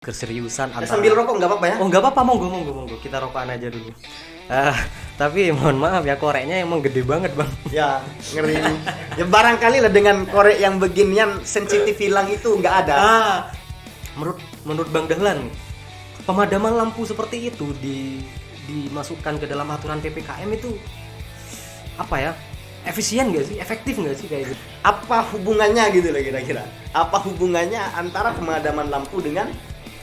Keseriusan Ya, antara sambil rokok nggak apa-apa ya? Oh nggak apa-apa, monggo kita rokokan aja dulu. Tapi mohon maaf ya, koreknya emang gede banget bang. Ya, ngeri. Ya barangkali lah dengan korek yang beginian sensitif hilang itu nggak ada. Menurut Bang Dahlan, pemadaman lampu seperti itu dimasukkan ke dalam aturan PPKM itu apa ya? Efisien nggak sih? Efektif nggak sih kayak gitu? Apa hubungannya gitu loh kira-kira? Apa hubungannya antara pemadaman lampu dengan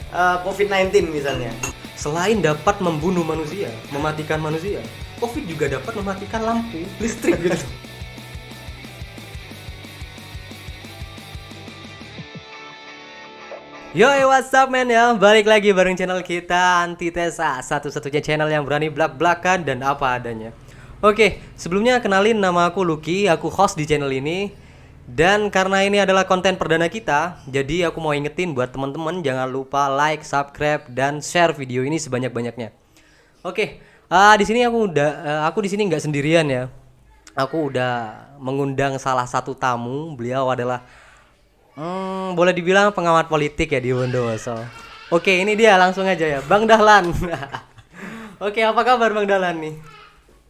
COVID-19 misalnya? Selain dapat membunuh manusia, mematikan manusia, COVID juga dapat mematikan lampu listrik gitu. Yo, what's up man ya? Balik lagi bareng channel kita Antitesa, satu-satunya channel yang berani blak-blakan dan apa adanya. Oke, sebelumnya kenalin, nama aku Lucky, aku host di channel ini. Dan karena ini adalah konten perdana kita, jadi aku mau ingetin buat teman-teman jangan lupa like, subscribe, dan share video ini sebanyak-banyaknya. Oke, di sini aku di sini nggak sendirian ya. Aku udah mengundang salah satu tamu. Beliau adalah boleh dibilang pengamat politik ya di Bondowoso. Oke, ini dia, langsung aja ya, Bang Dahlan. Oke, apa kabar Bang Dahlan nih?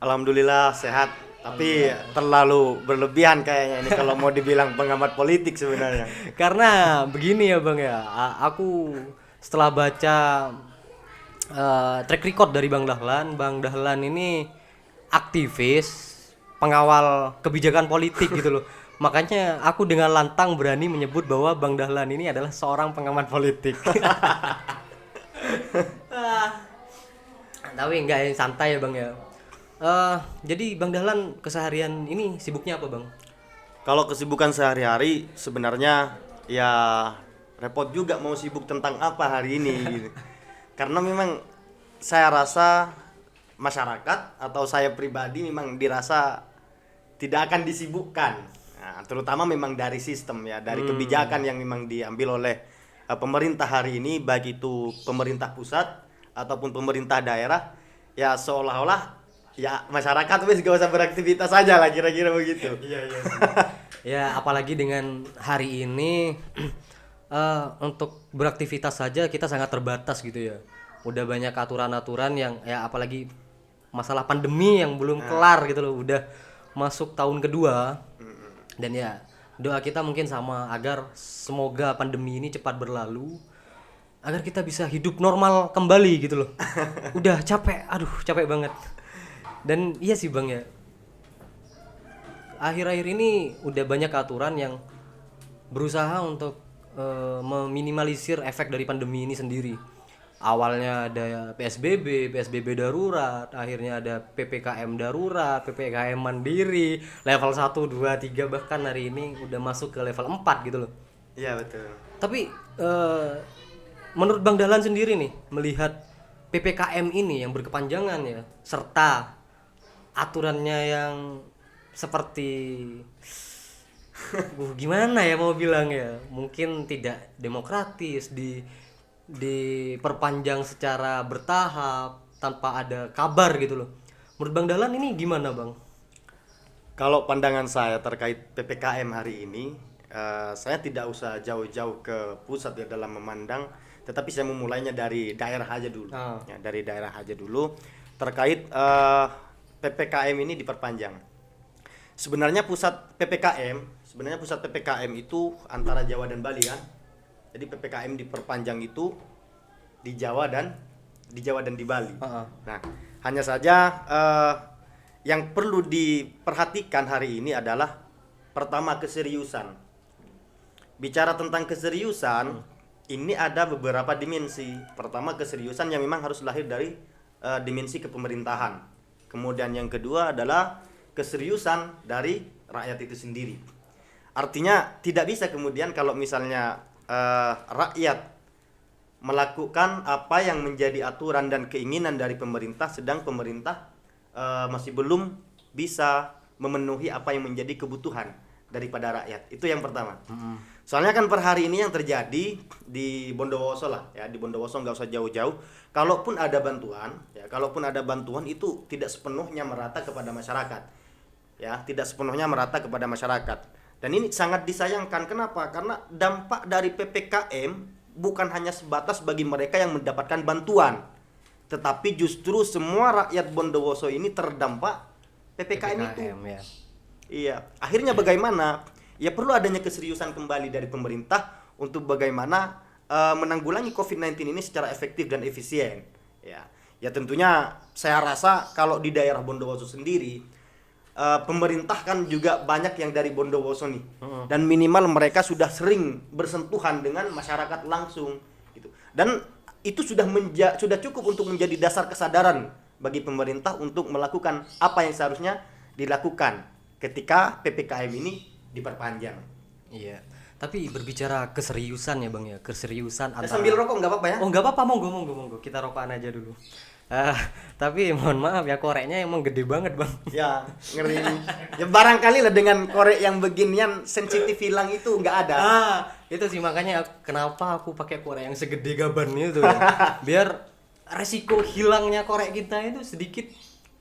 Alhamdulillah sehat, tapi terlalu berlebihan kayaknya ini kalau mau dibilang pengamat politik sebenarnya. Karena begini ya Bang ya, aku setelah baca track record dari Bang Dahlan ini aktivis, pengawal kebijakan politik gitu loh. Makanya aku dengan lantang berani menyebut bahwa Bang Dahlan ini adalah seorang pengamat politik. Tapi enggak, santai ya Bang ya. Jadi Bang Dahlan keseharian ini sibuknya apa Bang? Kalau kesibukan sehari-hari sebenarnya ya repot juga mau sibuk tentang apa hari ini gitu. Karena memang saya rasa masyarakat atau saya pribadi memang dirasa tidak akan disibukkan. Nah, terutama memang dari sistem ya, dari kebijakan yang memang diambil oleh pemerintah hari ini, baik itu pemerintah pusat ataupun pemerintah daerah, ya seolah-olah ya masyarakat wis gak usah beraktivitas aja lah, kira-kira begitu. Iya. Ya apalagi dengan hari ini untuk beraktivitas saja kita sangat terbatas gitu ya. Udah banyak aturan-aturan yang ya, apalagi masalah pandemi yang belum kelar gitu loh. Udah masuk tahun kedua. Dan ya doa kita mungkin sama, agar semoga pandemi ini cepat berlalu, agar kita bisa hidup normal kembali gitu loh. Udah capek, capek banget. Dan iya sih Bang ya, akhir-akhir ini udah banyak aturan yang berusaha untuk meminimalisir efek dari pandemi ini sendiri. Awalnya ada PSBB darurat, akhirnya ada PPKM darurat, PPKM mandiri, level 1, 2, 3, bahkan hari ini udah masuk ke level 4 gitu loh. Iya betul. Tapi menurut Bang Dahlan sendiri nih, melihat PPKM ini yang berkepanjangan ya, serta aturannya yang seperti gimana ya mau bilang ya, mungkin tidak demokratis, diperpanjang secara bertahap tanpa ada kabar gitu loh. Menurut Bang Dahlan ini gimana Bang? Kalau pandangan saya terkait PPKM hari ini, saya tidak usah jauh-jauh ke pusat ya dalam memandang, tetapi saya memulainya dari daerah aja dulu. Ya, dari daerah aja dulu terkait PPKM ini diperpanjang. Sebenarnya pusat PPKM itu antara Jawa dan Bali kan. Jadi PPKM diperpanjang itu di Jawa dan di Bali. Nah, hanya saja yang perlu diperhatikan hari ini adalah pertama keseriusan. Bicara tentang keseriusan, ini ada beberapa dimensi. Pertama keseriusan yang memang harus lahir dari dimensi kepemerintahan. Kemudian yang kedua adalah keseriusan dari rakyat itu sendiri. Artinya tidak bisa kemudian kalau misalnya rakyat melakukan apa yang menjadi aturan dan keinginan dari pemerintah, sedang pemerintah masih belum bisa memenuhi apa yang menjadi kebutuhan daripada rakyat. Itu yang pertama. Soalnya kan per hari ini yang terjadi di Bondowoso lah ya, di Bondowoso nggak usah jauh-jauh. Kalaupun ada bantuan itu tidak sepenuhnya merata kepada masyarakat. Ya, tidak sepenuhnya merata kepada masyarakat. Dan ini sangat disayangkan. Kenapa? Karena dampak dari PPKM bukan hanya sebatas bagi mereka yang mendapatkan bantuan, tetapi justru semua rakyat Bondowoso ini terdampak PPKM itu. Ya. Iya, akhirnya bagaimana? Ya perlu adanya keseriusan kembali dari pemerintah untuk bagaimana menanggulangi COVID-19 ini secara efektif dan efisien. Ya tentunya saya rasa kalau di daerah Bondowoso sendiri, pemerintah kan juga banyak yang dari Bondowoso nih, dan minimal mereka sudah sering bersentuhan dengan masyarakat langsung, gitu. Dan itu sudah cukup untuk menjadi dasar kesadaran bagi pemerintah untuk melakukan apa yang seharusnya dilakukan ketika PPKM ini diperpanjang. Iya. Tapi berbicara keseriusan ya Bang ya, keseriusan antara... Sambil rokok nggak apa-apa ya? Oh nggak apa-apa, monggo. Kita rokokan aja dulu. Tapi mohon maaf ya, koreknya emang gede banget Bang. Ya, ngeri. Ya barangkali lah dengan korek yang beginian sensitif hilang itu nggak ada. Itu sih makanya kenapa aku pakai korek yang segede gaban itu ya. Biar resiko hilangnya korek kita itu sedikit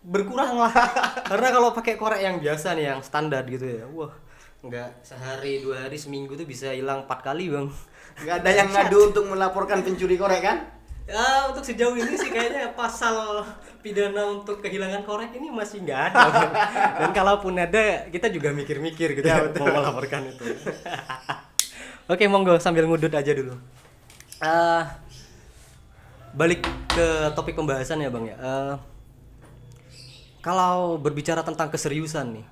berkurang lah. Karena kalau pakai korek yang biasa nih, yang standar gitu ya, wah nggak sehari, 2 hari, seminggu tuh bisa hilang 4 kali Bang. Nggak ada yang ngadu untuk melaporkan pencuri korek kan? Ya untuk sejauh ini sih kayaknya pasal pidana untuk kehilangan korek ini masih nggak ada Bang. Dan kalaupun ada kita juga mikir-mikir gitu ya, mau melaporkan itu. Oke, monggo sambil ngudut aja dulu. Balik ke topik pembahasan ya Bang ya. Kalau berbicara tentang keseriusan nih,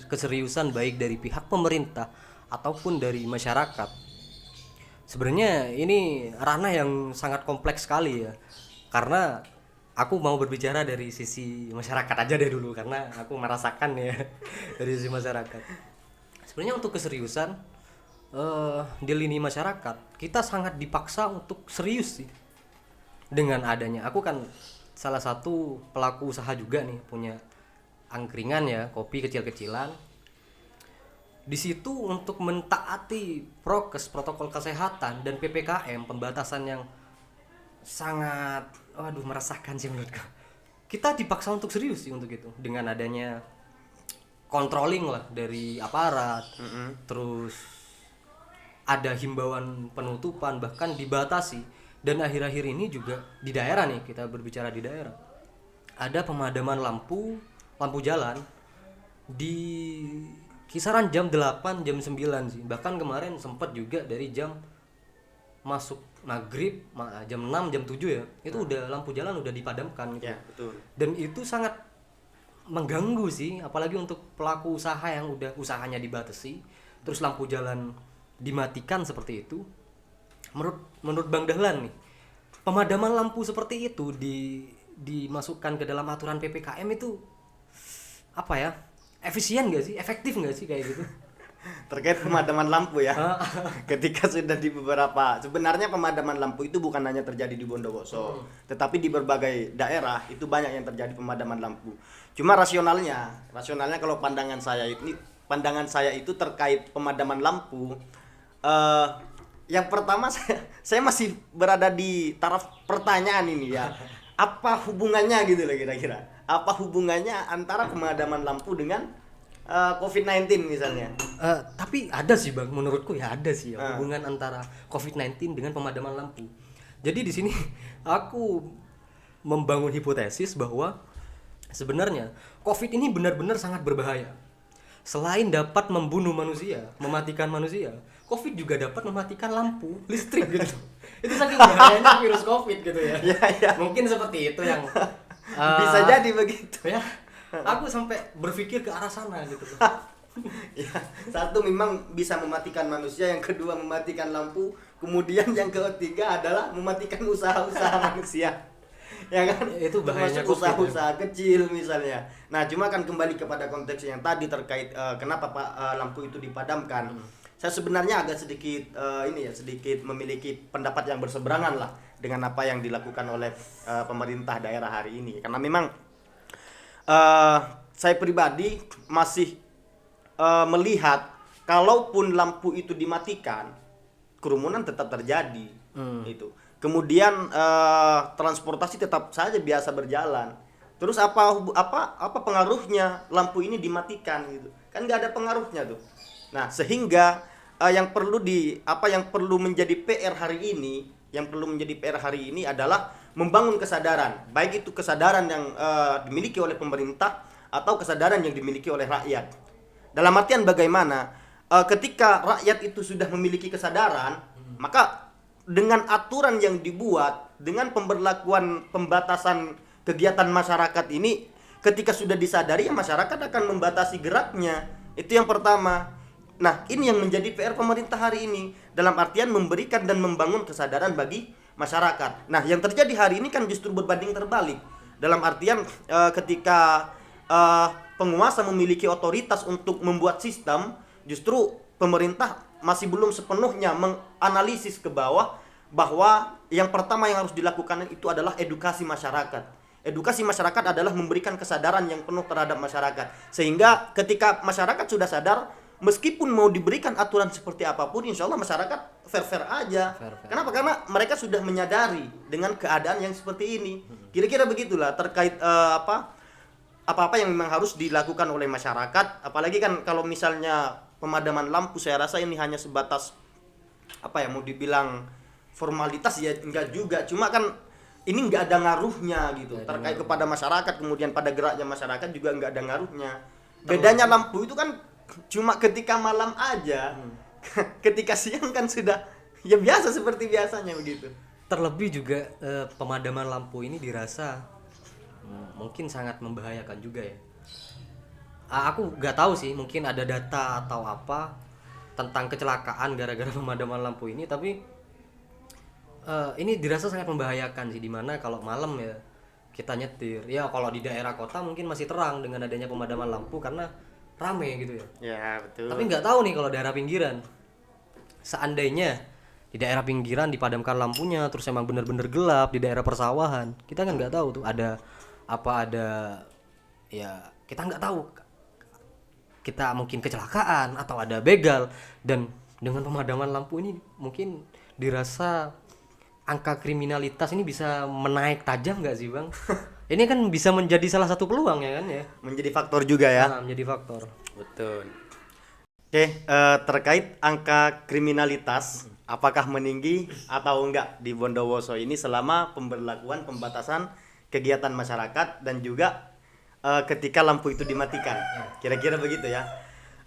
keseriusan baik dari pihak pemerintah ataupun dari masyarakat, sebenarnya ini ranah yang sangat kompleks sekali ya. Karena aku mau berbicara dari sisi masyarakat aja deh dulu, karena aku merasakan ya dari sisi masyarakat. Sebenarnya untuk keseriusan di lini masyarakat, kita sangat dipaksa untuk serius sih. Dengan adanya, aku kan salah satu pelaku usaha juga nih, punya angkringan ya, kopi kecil-kecilan. Di situ untuk mentaati prokes, protokol kesehatan dan PPKM, pembatasan yang sangat meresahkan sih menurutku. Kita dipaksa untuk serius sih untuk itu, dengan adanya controlling lah dari aparat. Terus ada himbauan penutupan, bahkan dibatasi. Dan akhir-akhir ini juga di daerah nih, kita berbicara di daerah, ada pemadaman lampu jalan di kisaran jam 8, jam 9 sih. Bahkan kemarin sempat juga dari jam masuk maghrib, jam 6, jam 7 ya, itu udah lampu jalan udah dipadamkan gitu. Ya, betul. Dan itu sangat mengganggu sih, apalagi untuk pelaku usaha yang udah usahanya dibatasi, terus lampu jalan dimatikan seperti itu. Menurut Bang Dahlan nih, pemadaman lampu seperti itu dimasukkan ke dalam aturan PPKM itu apa ya? Efisien nggak sih? Efektif nggak sih kayak gitu? Terkait pemadaman lampu ya. Ketika sudah di beberapa, sebenarnya pemadaman lampu itu bukan hanya terjadi di Bondowoso, tetapi di berbagai daerah itu banyak yang terjadi pemadaman lampu. Cuma rasionalnya kalau pandangan saya itu terkait pemadaman lampu, yang pertama saya masih berada di taraf pertanyaan ini ya. Apa hubungannya gitu loh kira-kira? Apa hubungannya antara pemadaman lampu dengan COVID-19 misalnya? Tapi ada sih Bang, menurutku ya ada sih ya, hubungan antara COVID-19 dengan pemadaman lampu. Jadi di sini aku membangun hipotesis bahwa sebenarnya COVID ini benar-benar sangat berbahaya. Selain dapat membunuh manusia, mematikan manusia, COVID juga dapat mematikan lampu listrik gitu. Itu saking bahayanya virus COVID gitu ya. Ya. Mungkin seperti itu yang bisa jadi begitu ya. Aku sampai berpikir ke arah sana gitu. Ya, satu memang bisa mematikan manusia, yang kedua mematikan lampu, kemudian yang ketiga adalah mematikan usaha-usaha manusia. Ya kan? Itu bahayanya usaha-usaha kecil misalnya. Nah, cuma kan kembali kepada konteks yang tadi terkait kenapa lampu itu dipadamkan. Saya sebenarnya agak sedikit sedikit memiliki pendapat yang berseberangan lah dengan apa yang dilakukan oleh pemerintah daerah hari ini. Karena memang saya pribadi masih melihat kalaupun lampu itu dimatikan, kerumunan tetap terjadi. Itu. Kemudian transportasi tetap saja biasa berjalan. Terus apa pengaruhnya lampu ini dimatikan gitu? Kan nggak ada pengaruhnya tuh. Nah, sehingga yang perlu menjadi PR hari ini yang perlu menjadi PR hari ini adalah membangun kesadaran, baik itu kesadaran yang dimiliki oleh pemerintah atau kesadaran yang dimiliki oleh rakyat. Dalam artian bagaimana? Ketika rakyat itu sudah memiliki kesadaran, maka dengan aturan yang dibuat, dengan pemberlakuan pembatasan kegiatan masyarakat ini, ketika sudah disadari ya masyarakat akan membatasi geraknya. Itu yang pertama. Nah, ini yang menjadi PR pemerintah hari ini, dalam artian memberikan dan membangun kesadaran bagi masyarakat. Nah, yang terjadi hari ini kan justru berbanding terbalik. Dalam artian ketika penguasa memiliki otoritas untuk membuat sistem, justru pemerintah masih belum sepenuhnya menganalisis ke bawah bahwa yang pertama yang harus dilakukan itu adalah edukasi masyarakat. Edukasi masyarakat adalah memberikan kesadaran yang penuh terhadap masyarakat. Sehingga ketika masyarakat sudah sadar, meskipun mau diberikan aturan seperti apapun, insya Allah masyarakat fair-fair aja. Fair. Kenapa? Karena mereka sudah menyadari dengan keadaan yang seperti ini. Kira-kira begitulah terkait apa-apa yang memang harus dilakukan oleh masyarakat. Apalagi kan kalau misalnya pemadaman lampu, saya rasa ini hanya sebatas mau dibilang formalitas ya, enggak juga. Cuma kan ini enggak ada ngaruhnya gitu. Terkait kepada masyarakat, kemudian pada geraknya masyarakat juga enggak ada ngaruhnya. Bedanya lampu itu kan cuma ketika malam aja. Ketika siang kan sudah ya biasa seperti biasanya begitu. Terlebih juga pemadaman lampu ini dirasa mungkin sangat membahayakan juga ya. Aku nggak tahu sih, mungkin ada data atau apa tentang kecelakaan gara-gara pemadaman lampu ini, tapi ini dirasa sangat membahayakan sih, dimana kalau malam ya kita nyetir. Ya kalau di daerah kota mungkin masih terang dengan adanya pemadaman lampu karena rame gitu ya. Ya betul. Tapi nggak tahu nih kalau daerah pinggiran. Seandainya di daerah pinggiran dipadamkan lampunya, terus emang bener-bener gelap di daerah persawahan, kita kan nggak tahu tuh ada ya kita nggak tahu, kita mungkin kecelakaan atau ada begal. Dan dengan pemadaman lampu ini mungkin dirasa angka kriminalitas ini bisa menaik tajam nggak sih Bang? Ini kan bisa menjadi salah satu peluang ya kan ya, menjadi faktor juga ya. Menjadi faktor. Betul. Oke, terkait angka kriminalitas, apakah meninggi atau enggak di Bondowoso ini selama pemberlakuan pembatasan kegiatan masyarakat dan juga ketika lampu itu dimatikan? Kira-kira begitu ya.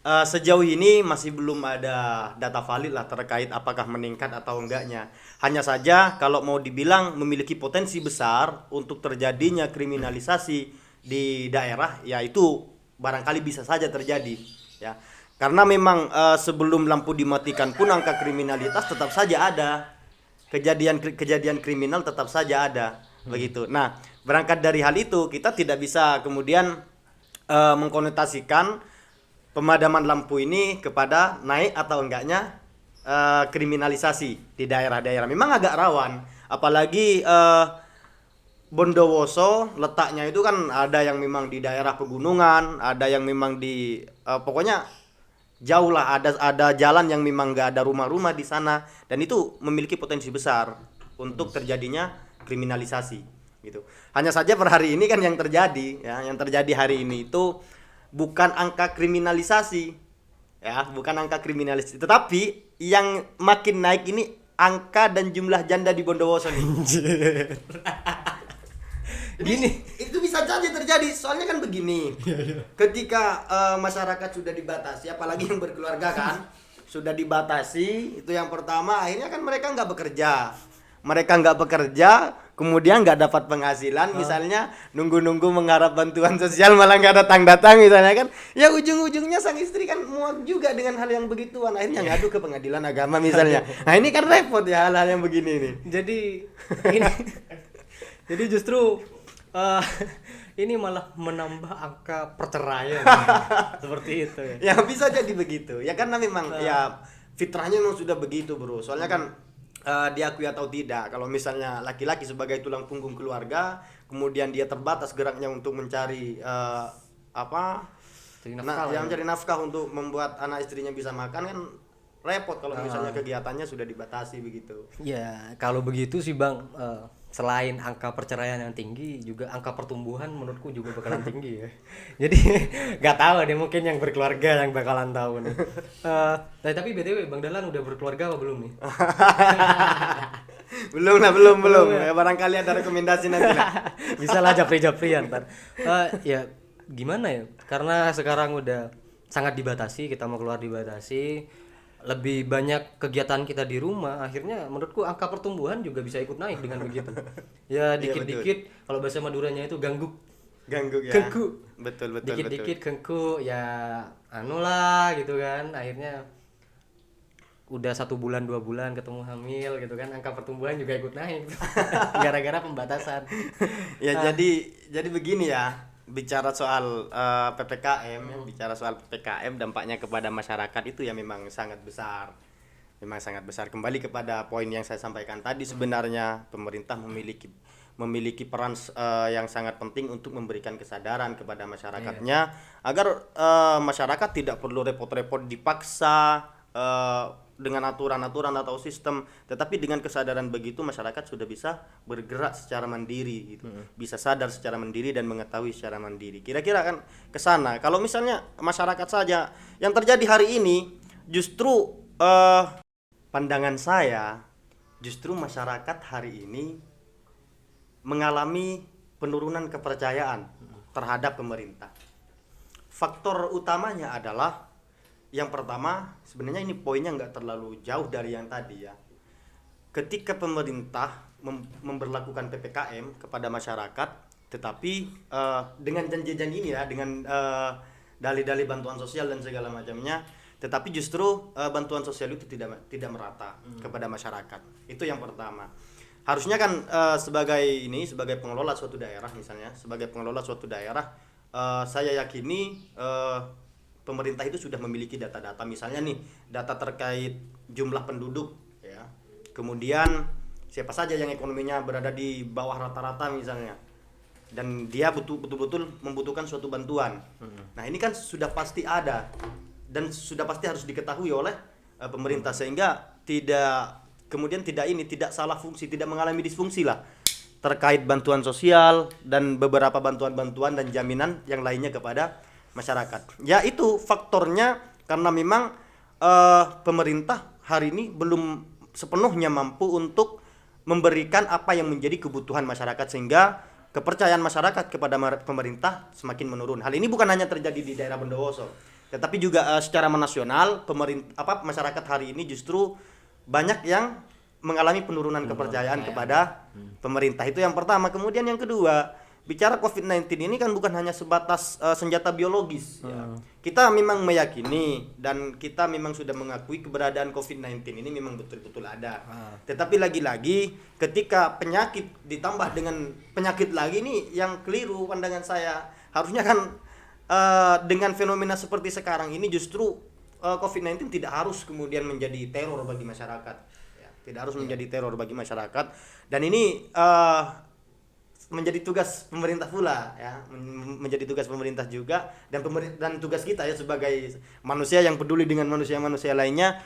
Sejauh ini masih belum ada data valid lah terkait apakah meningkat atau enggaknya. Hanya saja kalau mau dibilang memiliki potensi besar untuk terjadinya kriminalisasi di daerah, ya itu barangkali bisa saja terjadi ya. Karena memang sebelum lampu dimatikan pun angka kriminalitas tetap saja ada. Kejadian kriminal tetap saja ada. Begitu. Nah, berangkat dari hal itu kita tidak bisa kemudian mengkonotasikan pemadaman lampu ini kepada naik atau enggaknya kriminalisasi di daerah-daerah. Memang agak rawan, apalagi Bondowoso letaknya itu kan ada yang memang di daerah pegunungan, ada yang memang di pokoknya jauh lah, ada jalan yang memang nggak ada rumah-rumah di sana, dan itu memiliki potensi besar untuk terjadinya kriminalisasi gitu. Hanya saja per hari ini kan yang terjadi hari ini itu bukan angka kriminalisasi ya, bukan angka kriminalisasi, tetapi yang makin naik ini angka dan jumlah janda di Bondowoso nih. Gini, itu bisa saja terjadi, soalnya kan begini. Ketika masyarakat sudah dibatasi, apalagi yang berkeluarga kan sudah dibatasi, itu yang pertama, akhirnya kan mereka nggak bekerja, kemudian nggak dapat penghasilan, misalnya nunggu mengharap bantuan sosial malah nggak datang misalnya kan, ya ujung-ujungnya sang istri kan muak juga dengan hal yang begituan, akhirnya ngadu ke pengadilan agama misalnya. Nah ini kan repot ya hal-hal yang begini nih. Jadi justru ini malah menambah angka perceraian. Seperti itu ya. Ya bisa jadi begitu ya, karena memang ya fitrahnya memang sudah begitu bro. Soalnya kan diakui atau tidak, kalau misalnya laki-laki sebagai tulang punggung keluarga, kemudian dia terbatas geraknya untuk mencari mencari nafkah untuk membuat anak istrinya bisa makan, kan repot kalau misalnya kegiatannya sudah dibatasi begitu. Ya kalau begitu sih Bang, selain angka perceraian yang tinggi, juga angka pertumbuhan menurutku juga bakalan tinggi ya. Jadi nggak tahu nih, mungkin yang berkeluarga yang bakalan tahu nih. Tapi BTW Bang Dahlan udah berkeluarga apa belum nih? belum ya. ya, barangkali ada rekomendasi nanti lah. Bisa lah japri-japri ntar. Ya gimana ya? Karena sekarang udah sangat dibatasi, kita mau keluar dibatasi, lebih banyak kegiatan kita di rumah, akhirnya menurutku angka pertumbuhan juga bisa ikut naik dengan begitu. Ya dikit-dikit, kalau bahasa Maduranya itu ganggu ya. ganggu. Betul. Dikit-dikit ganggu ya anu lah gitu kan. Akhirnya udah 1 bulan 2 bulan ketemu hamil gitu kan, angka pertumbuhan juga ikut naik gara-gara pembatasan. Ya jadi begini ya, bicara soal PPKM, bicara soal PPKM dampaknya kepada masyarakat itu ya memang sangat besar. Kembali kepada poin yang saya sampaikan tadi, sebenarnya pemerintah memiliki peran yang sangat penting untuk memberikan kesadaran kepada masyarakatnya, agar masyarakat tidak perlu repot-repot dipaksa dengan aturan-aturan atau sistem, tetapi dengan kesadaran begitu masyarakat sudah bisa bergerak secara mandiri gitu. Bisa sadar secara mandiri dan mengetahui secara mandiri. Kira-kira kan ke sana. Kalau misalnya masyarakat saja yang terjadi hari ini, justru pandangan saya justru masyarakat hari ini mengalami penurunan kepercayaan terhadap pemerintah. Faktor utamanya adalah, yang pertama, sebenarnya ini poinnya nggak terlalu jauh dari yang tadi ya. Ketika pemerintah memberlakukan PPKM kepada masyarakat, tetapi dengan janji-janji ini ya, dengan dalih-dalih bantuan sosial dan segala macamnya, tetapi justru bantuan sosial itu tidak merata kepada masyarakat. Itu yang pertama. Harusnya kan sebagai pengelola suatu daerah misalnya, saya yakini pemerintah itu sudah memiliki data-data, misalnya nih data terkait jumlah penduduk ya, kemudian siapa saja yang ekonominya berada di bawah rata-rata misalnya, dan dia betul-betul membutuhkan suatu bantuan. Nah ini kan sudah pasti ada dan sudah pasti harus diketahui oleh pemerintah, sehingga tidak salah fungsi, tidak mengalami disfungsi lah terkait bantuan sosial dan beberapa bantuan-bantuan dan jaminan yang lainnya kepada masyarakat. Ya itu faktornya karena memang pemerintah hari ini belum sepenuhnya mampu untuk memberikan apa yang menjadi kebutuhan masyarakat, sehingga kepercayaan masyarakat kepada pemerintah semakin menurun. Hal ini bukan hanya terjadi di daerah Bondowoso, tetapi juga secara nasional masyarakat hari ini justru banyak yang mengalami penurunan kepercayaan kepada pemerintah. Itu yang pertama. Kemudian yang kedua, bicara COVID-19 ini kan bukan hanya sebatas senjata biologis ya. Kita memang meyakini dan kita memang sudah mengakui keberadaan COVID-19 ini memang betul-betul ada. Tetapi lagi-lagi ketika penyakit ditambah dengan penyakit lagi, ini yang keliru pandangan saya. Harusnya kan dengan fenomena seperti sekarang ini justru COVID-19 tidak harus kemudian menjadi teror bagi masyarakat ya. Tidak harus menjadi teror bagi masyarakat, dan ini menjadi tugas pemerintah pula ya, menjadi tugas pemerintah juga, dan tugas kita ya sebagai manusia yang peduli dengan manusia-manusia lainnya,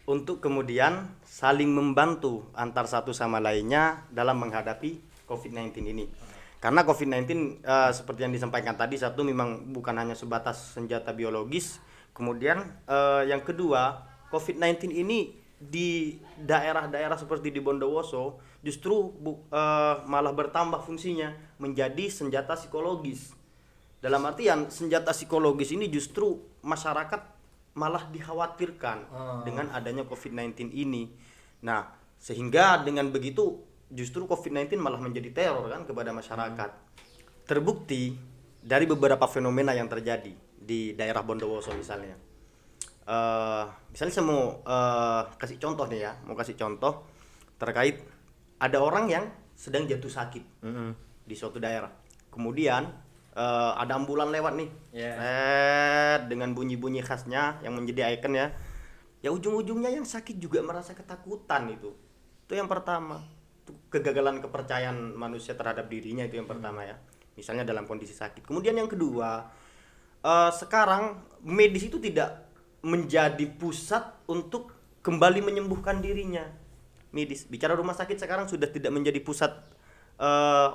untuk kemudian saling membantu antar satu sama lainnya dalam menghadapi COVID-19 ini. Karena COVID-19 seperti yang disampaikan tadi, satu memang bukan hanya sebatas senjata biologis, kemudian yang kedua, COVID-19 ini di daerah-daerah seperti di Bondowoso justru malah bertambah fungsinya menjadi senjata psikologis. Dalam artian senjata psikologis ini justru masyarakat malah dikhawatirkan dengan adanya COVID-19 ini. Nah, sehingga dengan begitu justru COVID-19 malah menjadi teror kan kepada masyarakat. Terbukti dari beberapa fenomena yang terjadi di daerah Bondowoso misalnya. Misalnya saya mau kasih contoh nih ya, terkait ada orang yang sedang jatuh sakit di suatu daerah. Kemudian ada ambulan lewat nih, dengan bunyi-bunyi khasnya yang menjadi ikon ya. Ya ujung-ujungnya yang sakit juga merasa ketakutan itu. Itu yang pertama. Kegagalan kepercayaan manusia terhadap dirinya, itu yang pertama ya. Misalnya dalam kondisi sakit. Kemudian yang kedua, sekarang medis itu tidak menjadi pusat untuk kembali menyembuhkan dirinya. Medis, bicara rumah sakit sekarang sudah tidak menjadi pusat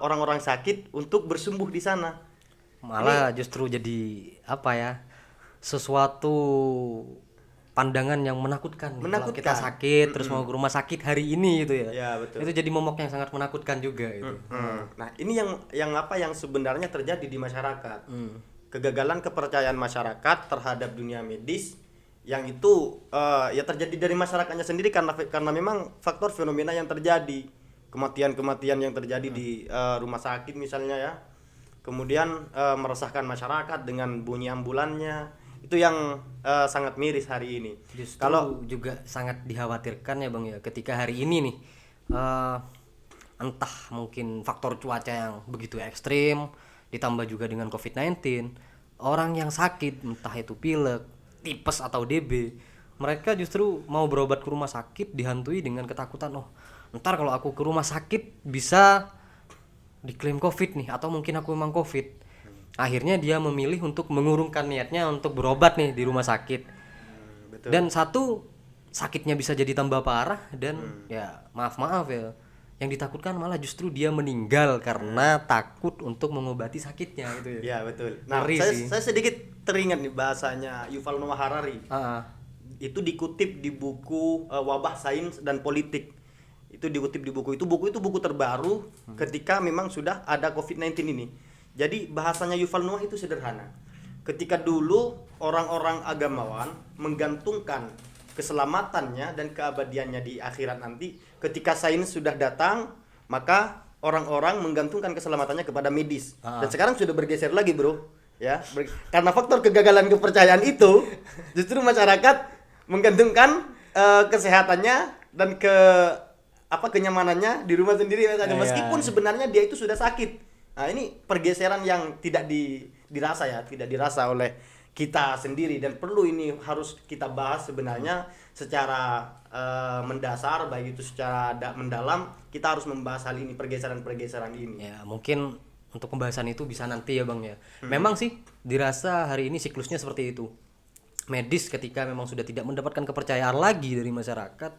orang-orang sakit untuk bersembuh di sana. Malah justru jadi apa ya, sesuatu pandangan yang menakutkan. Kalau kita sakit terus mau ke rumah sakit hari ini gitu ya. Ya, betul. Itu jadi momok yang sangat menakutkan juga itu. Nah, ini yang sebenarnya terjadi di masyarakat. Kegagalan kepercayaan masyarakat terhadap dunia medis yang itu ya terjadi dari masyarakatnya sendiri karena memang faktor fenomena yang terjadi, kematian-kematian yang terjadi di rumah sakit misalnya ya. Kemudian meresahkan masyarakat dengan bunyi ambulannya. Itu yang sangat miris hari ini. Justru Kalau juga sangat dikhawatirkan ya Bang ya, ketika hari ini nih entah mungkin faktor cuaca yang begitu ekstrim ditambah juga dengan COVID-19, orang yang sakit entah itu pilek, tipes atau DB, mereka justru mau berobat ke rumah sakit dihantui dengan ketakutan, oh ntar kalau aku ke rumah sakit bisa diklaim COVID nih, atau mungkin aku memang COVID. Akhirnya dia memilih untuk mengurungkan niatnya untuk berobat nih di rumah sakit. betul. Dan satu, sakitnya bisa jadi tambah parah dan ya maaf ya, yang ditakutkan malah justru dia meninggal karena takut untuk mengobati sakitnya gitu ya. Ya, betul. Nah, Ngeri sih. saya sedikit teringat nih bahasanya Yuval Noah Harari. Itu dikutip di buku Wabah Sains dan Politik. Itu dikutip di buku itu. Buku itu buku terbaru ketika memang sudah ada COVID-19 ini. Jadi bahasanya Yuval Noah itu sederhana. Ketika dulu orang-orang agamawan menggantungkan keselamatannya dan keabadiannya di akhirat nanti, ketika sains sudah datang, maka orang-orang menggantungkan keselamatannya kepada medis. Dan sekarang sudah bergeser lagi, Bro. Ya, karena faktor kegagalan kepercayaan itu, justru masyarakat menggantungkan kesehatannya dan kenyamanannya di rumah sendiri meskipun sebenarnya dia itu sudah sakit. Nah, ini pergeseran yang tidak dirasa oleh kita sendiri, dan perlu ini harus kita bahas sebenarnya secara mendasar, baik itu secara mendalam. Kita harus membahas hal ini, pergeseran-pergeseran ini. Ya, mungkin untuk pembahasan itu bisa nanti ya Bang ya. Memang sih dirasa hari ini siklusnya seperti itu. Medis ketika memang sudah tidak mendapatkan kepercayaan lagi dari masyarakat.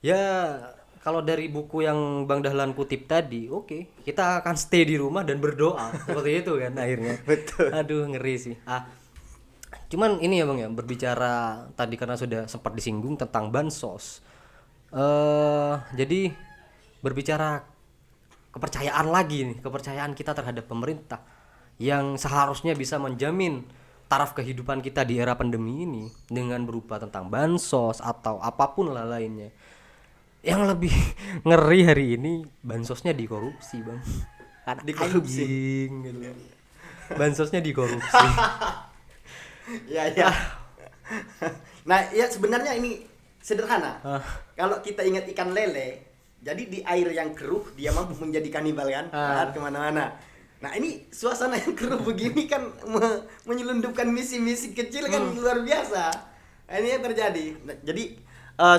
Ya, kalau dari buku yang Bang Dahlan kutip tadi, oke, kita akan stay di rumah dan berdoa seperti itu kan akhirnya. Betul. Aduh, ngeri sih. Cuman ini ya Bang ya, berbicara tadi karena sudah sempat disinggung tentang bansos. Jadi berbicara kepercayaan lagi nih, kepercayaan kita terhadap pemerintah yang seharusnya bisa menjamin taraf kehidupan kita di era pandemi ini dengan berupa tentang bansos atau apapun lah lainnya. Yang lebih ngeri hari ini bansosnya dikorupsi Bang. Dikorupsi. Anjing, gitu. Bansosnya dikorupsi. Ya. Nah, ya sebenarnya ini sederhana. Kalau kita ingat ikan lele, jadi di air yang keruh dia mampu menjadi kanibal kan, kemana-mana. Nah, ini suasana yang keruh begini kan menyelundupkan misi-misi kecil kan luar biasa. Nah, ini yang terjadi. Nah, jadi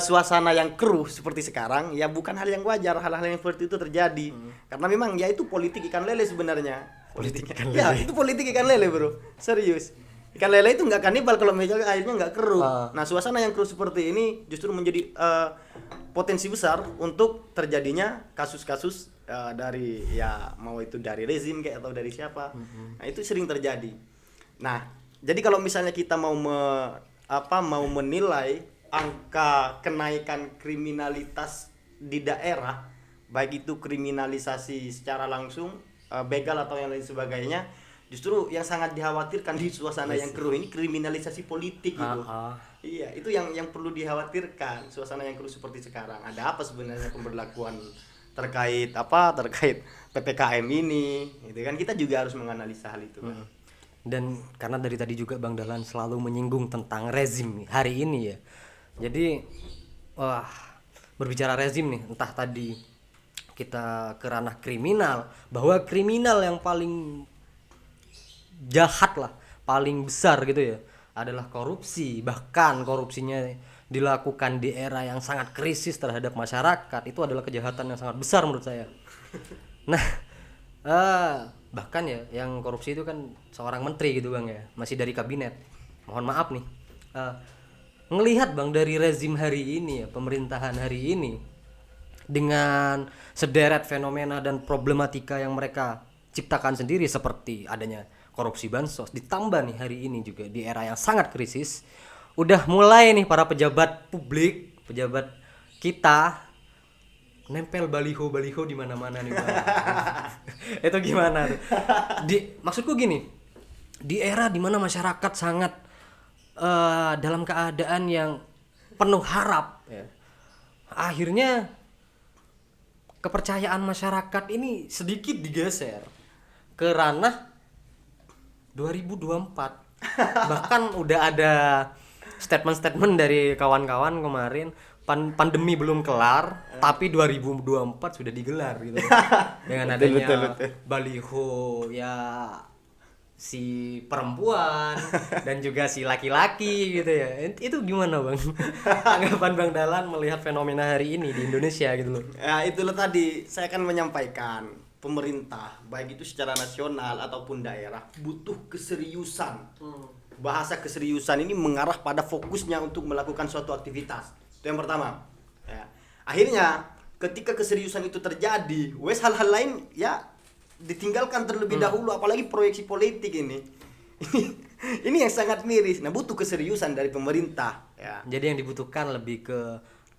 suasana yang keruh seperti sekarang ya bukan hal yang wajar, hal-hal yang seperti itu terjadi karena memang ya itu politik ikan lele sebenarnya. Politik ikan lele. Ya, itu politik ikan lele, Bro. Serius. Ikan lele itu nggak kanibal kalau misalnya airnya nggak keruh. Nah, suasana yang keruh seperti ini justru menjadi potensi besar untuk terjadinya kasus-kasus dari ya mau itu dari rezim kayak atau dari siapa. Nah, itu sering terjadi. Nah, jadi kalau misalnya kita mau menilai angka kenaikan kriminalitas di daerah, baik itu kriminalisasi secara langsung, begal atau yang lain sebagainya, justru yang sangat dikhawatirkan di suasana yang keruh ini kriminalisasi politik gitu. Iya, itu yang perlu dikhawatirkan, suasana yang keruh seperti sekarang. Ada apa sebenarnya pemberlakuan terkait PPKM ini? Itu kan kita juga harus menganalisa hal itu. Dan karena dari tadi juga Bang Dahlan selalu menyinggung tentang rezim hari ini ya. Jadi berbicara rezim nih, entah tadi kita ke ranah kriminal, bahwa kriminal yang paling jahat lah, paling besar gitu ya, adalah korupsi. Bahkan korupsinya dilakukan di era yang sangat krisis terhadap masyarakat, itu adalah kejahatan yang sangat besar menurut saya. Nah, bahkan ya yang korupsi itu kan seorang menteri gitu Bang ya, masih dari kabinet. Mohon maaf nih, ngelihat Bang dari rezim hari ini ya, pemerintahan hari ini, dengan sederet fenomena dan problematika yang mereka ciptakan sendiri seperti adanya korupsi bansos, ditambah nih hari ini juga di era yang sangat krisis, udah mulai nih para pejabat publik, pejabat kita nempel baliho-baliho di mana-mana nih Bang. Itu gimana tuh? Maksudku gini, di era dimana masyarakat sangat dalam keadaan yang penuh harap ya, akhirnya kepercayaan masyarakat ini sedikit digeser ke ranah 2024. Bahkan udah ada statement-statement dari kawan-kawan kemarin, pandemi belum kelar tapi 2024 sudah digelar gitu. Dengan adanya baliho ya si perempuan dan juga si laki-laki gitu ya. Itu gimana Bang? Tanggapan Bang Dahlan melihat fenomena hari ini di Indonesia gitu loh. Ya itulah tadi saya akan menyampaikan, pemerintah baik itu secara nasional ataupun daerah butuh keseriusan. Bahasa keseriusan ini mengarah pada fokusnya untuk melakukan suatu aktivitas. Itu yang pertama. Ya. Akhirnya ketika keseriusan itu terjadi, hal-hal lain ya ditinggalkan terlebih dahulu, apalagi proyeksi politik ini. Ini yang sangat miris. Nah, butuh keseriusan dari pemerintah ya. Jadi yang dibutuhkan lebih ke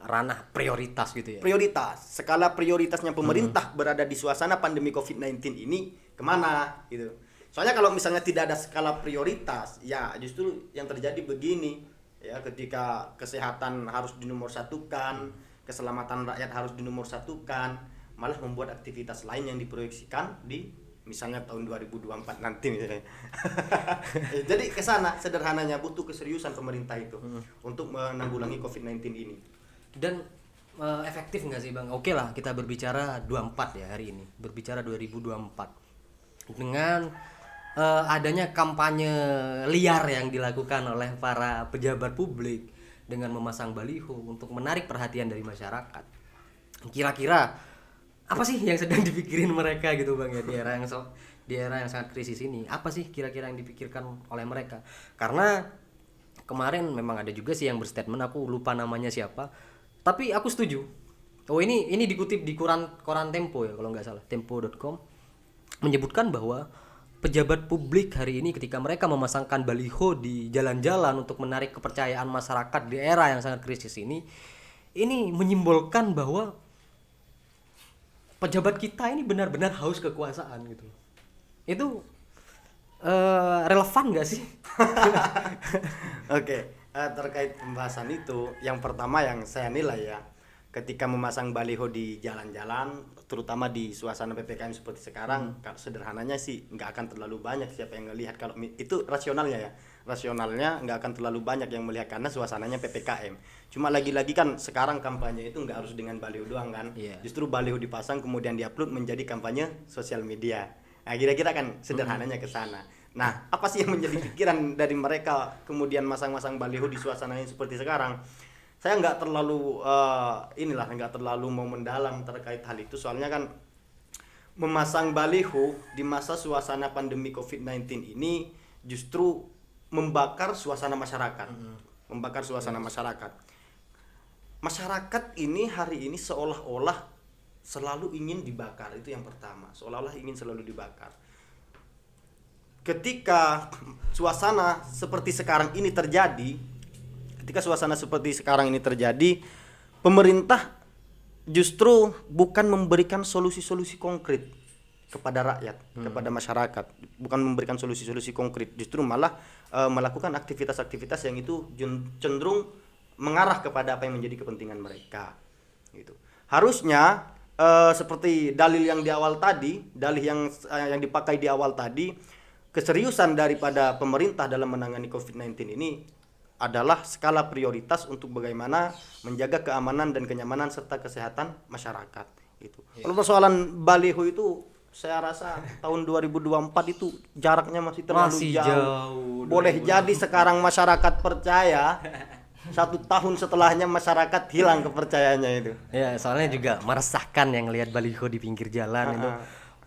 ranah prioritas gitu ya. Prioritas, skala prioritasnya pemerintah berada di suasana pandemi COVID-19 ini kemana gitu. Soalnya kalau misalnya tidak ada skala prioritas, ya justru yang terjadi begini ya, ketika kesehatan harus dinomorsatukan, keselamatan rakyat harus dinomorsatukan, malah membuat aktivitas lain yang diproyeksikan di misalnya tahun 2024 nanti misalnya. Jadi ke sana sederhananya butuh keseriusan pemerintah itu untuk menanggulangi COVID-19 ini. Dan efektif nggak sih Bang? Oke lah kita berbicara 24 ya hari ini, berbicara 2024 dengan adanya kampanye liar yang dilakukan oleh para pejabat publik dengan memasang baliho untuk menarik perhatian dari masyarakat. Kira-kira apa sih yang sedang dipikirin mereka gitu Bang ya di era yang sangat krisis ini? Apa sih kira-kira yang dipikirkan oleh mereka? Karena kemarin memang ada juga sih yang berstatement, aku lupa namanya siapa, tapi aku setuju. Oh ini dikutip di koran Tempo ya kalau nggak salah, tempo.com, menyebutkan bahwa pejabat publik hari ini ketika mereka memasangkan baliho di jalan-jalan untuk menarik kepercayaan masyarakat di era yang sangat krisis ini menyimbolkan bahwa pejabat kita ini benar-benar haus kekuasaan gitu. Itu relevan nggak sih? Oke, terkait pembahasan itu, yang pertama yang saya nilai ya, ketika memasang baliho di jalan-jalan, terutama di suasana PPKM seperti sekarang, sederhananya sih nggak akan terlalu banyak siapa yang ngelihat. Kalau itu rasionalnya ya, rasionalnya nggak akan terlalu banyak yang melihat karena suasananya PPKM. Cuma lagi-lagi kan sekarang kampanye itu nggak harus dengan baliho doang kan, justru baliho dipasang kemudian diupload menjadi kampanye sosial media. Nah kira-kira kan sederhananya ke sana. Nah apa sih yang menjadi pikiran dari mereka kemudian masang-masang baliho di suasana yang seperti sekarang? Saya nggak terlalu nggak terlalu mau mendalam terkait hal itu, soalnya kan memasang baliho di masa suasana pandemi COVID-19 ini justru membakar suasana masyarakat. Membakar suasana masyarakat. Masyarakat ini hari ini seolah-olah selalu ingin dibakar, itu yang pertama. Seolah-olah ingin selalu dibakar. Ketika suasana seperti sekarang ini terjadi, pemerintah justru bukan memberikan solusi-solusi konkret kepada rakyat, kepada masyarakat, bukan memberikan solusi-solusi konkret, justru malah melakukan aktivitas-aktivitas yang itu cenderung mengarah kepada apa yang menjadi kepentingan mereka. Gitu. Harusnya seperti dalil yang yang dipakai di awal tadi, keseriusan daripada pemerintah dalam menangani COVID-19 ini adalah skala prioritas untuk bagaimana menjaga keamanan dan kenyamanan serta kesehatan masyarakat gitu. Kalau persoalan baliho itu saya rasa tahun 2024 itu jaraknya masih terlalu jauh. Boleh jadi sekarang masyarakat percaya, 1 tahun setelahnya masyarakat hilang kepercayaannya itu. Ya, soalnya juga meresahkan yang lihat baliho di pinggir jalan itu.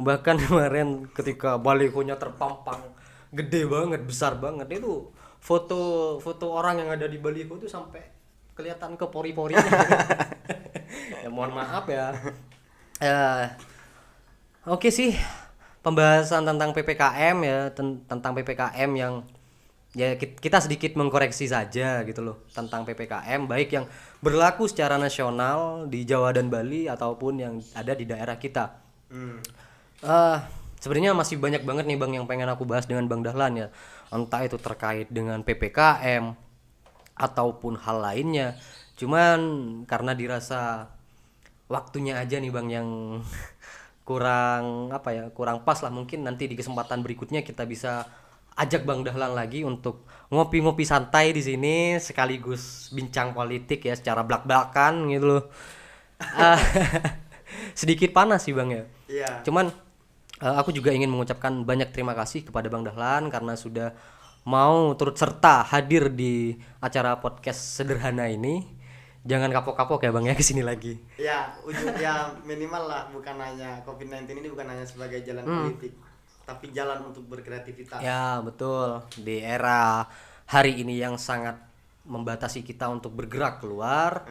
Bahkan kemarin ketika balihonya terpampang gede banget, besar banget, itu foto orang yang ada di baliho itu sampai kelihatan ke pori-porinya. Ya mohon maaf ya. Eh, Oke sih, pembahasan tentang PPKM ya, tentang PPKM yang ya kita sedikit mengkoreksi saja gitu loh tentang PPKM baik yang berlaku secara nasional di Jawa dan Bali ataupun yang ada di daerah kita. Eh, Sebenarnya masih banyak banget nih Bang yang pengen aku bahas dengan Bang Dahlan ya. Entah itu terkait dengan PPKM ataupun hal lainnya. Cuman karena dirasa waktunya aja nih Bang yang kurang apa ya, kurang pas lah, mungkin nanti di kesempatan berikutnya kita bisa ajak Bang Dahlan lagi untuk ngopi-ngopi santai di sini sekaligus bincang politik ya secara blak-blakan gitu loh. Ah, sedikit panas sih Bang ya. Iya. Cuman aku juga ingin mengucapkan banyak terima kasih kepada Bang Dahlan karena sudah mau turut serta hadir di acara podcast sederhana ini. Jangan kapok-kapok ya Bang ya kesini lagi. Ya, ujungnya minimal lah, bukan hanya COVID-19 ini bukan hanya sebagai jalan politik, tapi jalan untuk berkreativitas. Ya betul, di era hari ini yang sangat membatasi kita untuk bergerak keluar.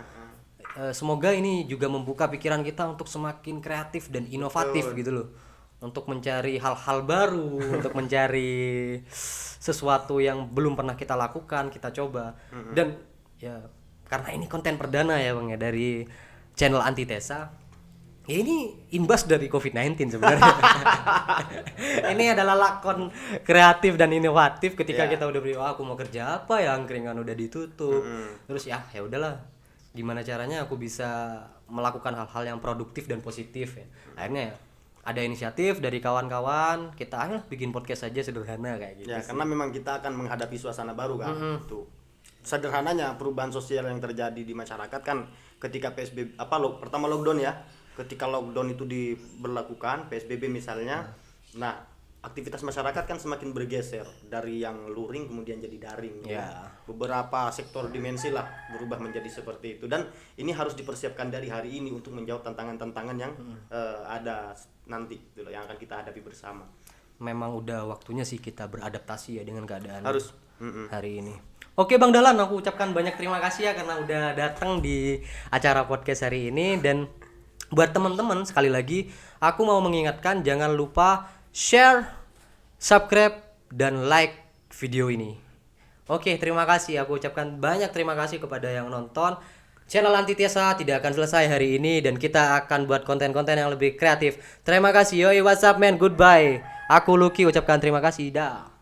Semoga ini juga membuka pikiran kita untuk semakin kreatif dan inovatif gitu loh. Untuk mencari hal-hal baru, untuk mencari sesuatu yang belum pernah kita lakukan, kita coba. Dan ya karena ini konten perdana ya Bang ya dari channel Antitesa. Ya ini imbas dari COVID-19 sebenarnya. Ini adalah lakon kreatif dan inovatif ketika kita udah beri, aku mau kerja apa ya, angkringan udah ditutup. Terus ya udahlah. Gimana caranya aku bisa melakukan hal-hal yang produktif dan positif ya. Akhirnya ada inisiatif dari kawan-kawan, kita ayo bikin podcast aja sederhana kayak gitu. Ya, karena memang kita akan menghadapi suasana baru kan. Tuh. Sederhananya perubahan sosial yang terjadi di masyarakat kan ketika PSBB pertama lockdown ya. Ketika lockdown itu diberlakukan, PSBB misalnya. Nah, aktivitas masyarakat kan semakin bergeser dari yang luring kemudian jadi daring. Ya. Beberapa sektor dimensi lah berubah menjadi seperti itu, dan ini harus dipersiapkan dari hari ini untuk menjawab tantangan-tantangan yang ada nanti gitu loh, yang akan kita hadapi bersama. Memang udah waktunya sih kita beradaptasi ya dengan keadaan Harus. hari ini. Oke Bang Dahlan, aku ucapkan banyak terima kasih ya karena udah datang di acara podcast hari ini. Dan buat teman-teman sekali lagi aku mau mengingatkan jangan lupa share, subscribe, dan like video ini. Oke, terima kasih. Aku ucapkan banyak terima kasih kepada yang nonton. Channel Antitesa tidak akan selesai hari ini dan kita akan buat konten-konten yang lebih kreatif. Terima kasih. Yoi, what's up man? Goodbye. Aku Lucky ucapkan terima kasih. Dah.